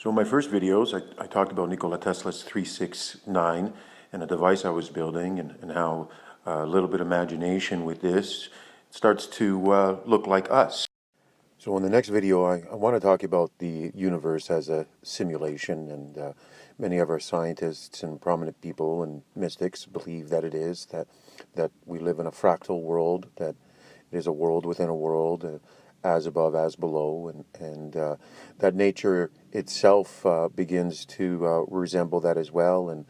So in my first videos, I talked about Nikola Tesla's 369 and a device I was building and how a little bit of imagination with this starts to look like us. So in the next video, I want to talk about the universe as a simulation, and many of our scientists and prominent people and mystics believe that it is, that we live in a fractal world, that it is a world within a world, as above, as below, and that nature itself begins to resemble that as well, and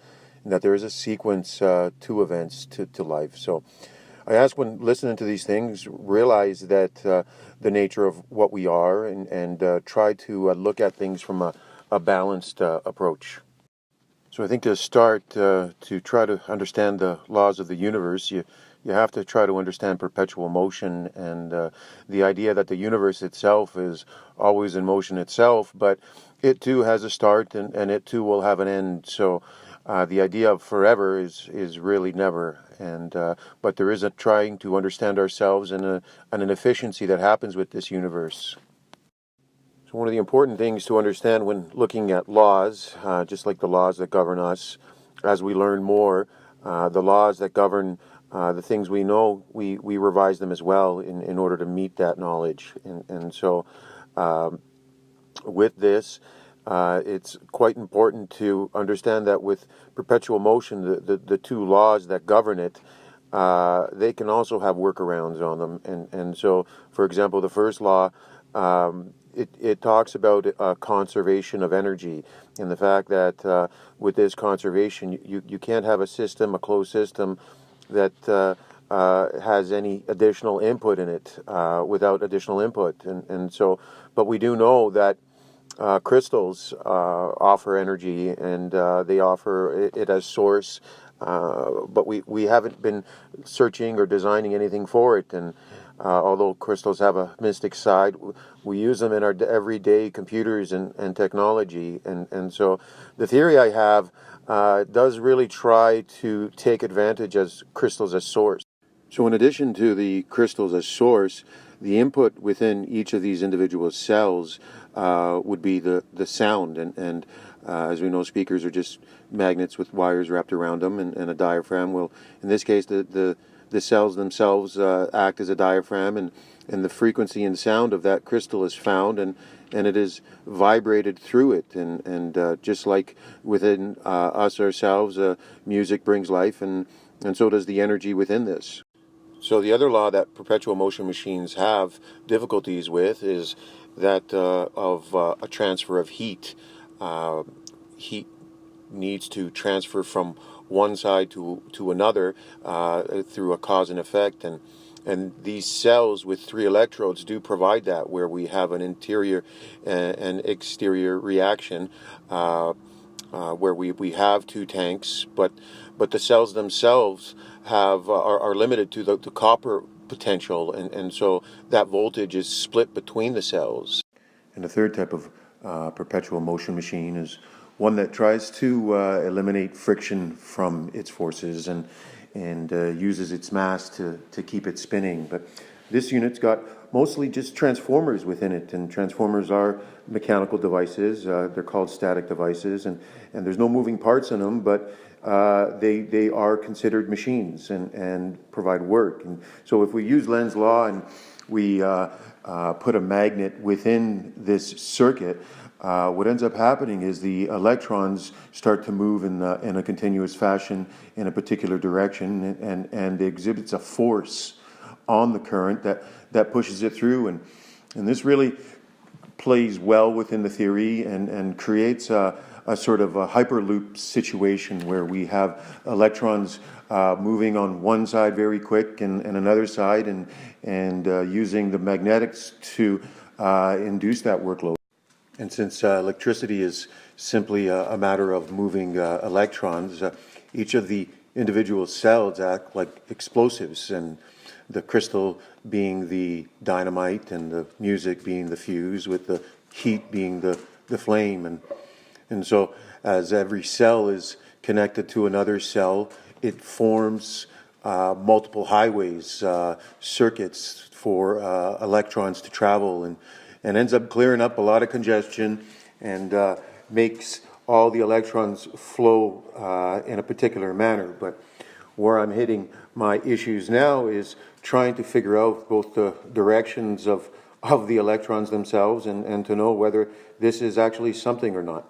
that there is a sequence to events to life. So I ask, when listening to these things, realize that the nature of what we are, and try to look at things from a balanced approach. So I think to start, to try to understand the laws of the universe, you have to try to understand perpetual motion, and the idea that the universe itself is always in motion itself, but it too has a start, and it too will have an end. So the idea of forever is really never. And but there is a trying to understand ourselves and an efficiency that happens with this universe. So one of the important things to understand when looking at laws, just like the laws that govern us, as we learn more, the laws that govern the things we know, we revise them as well in order to meet that knowledge. And so with this, it's quite important to understand that with perpetual motion, the two laws that govern it, they can also have workarounds on them. And so, for example, the first law, it talks about conservation of energy, and the fact that with this conservation, you can't have a system, a closed system, that has any additional input in it without additional input. And so, but we do know that crystals offer energy, and they offer it as source, but we haven't been searching or designing anything for it. And although crystals have a mystic side, we use them in our everyday computers and technology. And so the theory I have does really try to take advantage as crystals as source. So in addition to the crystals as source, the input within each of these individual cells would be the sound. And as we know, speakers are just magnets with wires wrapped around them, and a diaphragm. Well, in this case, the cells themselves act as a diaphragm, and the frequency and sound of that crystal is found, and it is vibrated through it. And just like within us ourselves, music brings life, and so does the energy within this. So the other law that perpetual motion machines have difficulties with is that of a transfer of heat. Heat needs to transfer from one side to another through a cause and effect, and these cells with 3 electrodes do provide that, where we have an interior and exterior reaction, where we have 2 tanks, but the cells themselves are limited to the copper potential, and so that voltage is split between the cells. And the third type of perpetual motion machine is one that tries to eliminate friction from its forces and uses its mass to keep it spinning. But this unit's got mostly just transformers within it, and transformers are mechanical devices. They're called static devices, and there's no moving parts in them, but they are considered machines and provide work. And so if we use Lenz's law and we put a magnet within this circuit, what ends up happening is the electrons start to move in a continuous fashion in a particular direction, and exhibits a force on the current that pushes it through. And this really plays well within the theory and creates a sort of a hyperloop situation where we have electrons moving on one side very quick and another side, and using the magnetics to induce that workload. And since electricity is simply a matter of moving electrons, each of the individual cells act like explosives, and the crystal being the dynamite, and the music being the fuse, with the heat being the flame. And so as every cell is connected to another cell, it forms multiple highways, circuits for electrons to travel, and ends up clearing up a lot of congestion and makes all the electrons flow in a particular manner. But where I'm hitting my issues now is trying to figure out both the directions of the electrons themselves and to know whether this is actually something or not.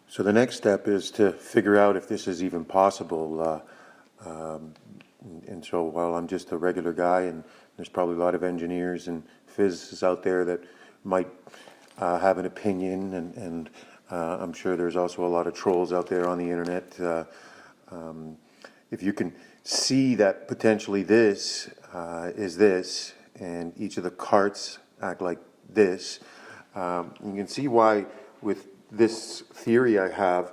So the next step is to figure out if this is even possible. And so while I'm just a regular guy, and there's probably a lot of engineers and physicists out there that might have an opinion, and I'm sure there's also a lot of trolls out there on the internet. If you can see that potentially this is this, and each of the carts act like this, you can see why with this theory I have,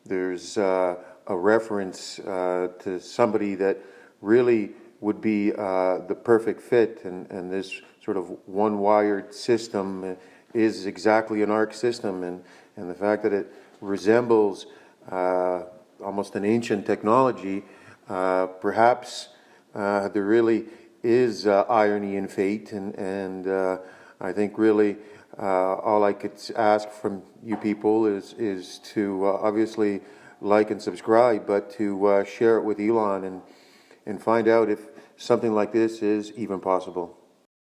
there's a reference to somebody that really would be the perfect fit, and this sort of one-wired system is exactly an arc system, and the fact that it resembles almost an ancient technology, perhaps there really is irony in fate, and I think really all I could ask from you people is to obviously like and subscribe, but to share it with Elon and find out if something like this is even possible.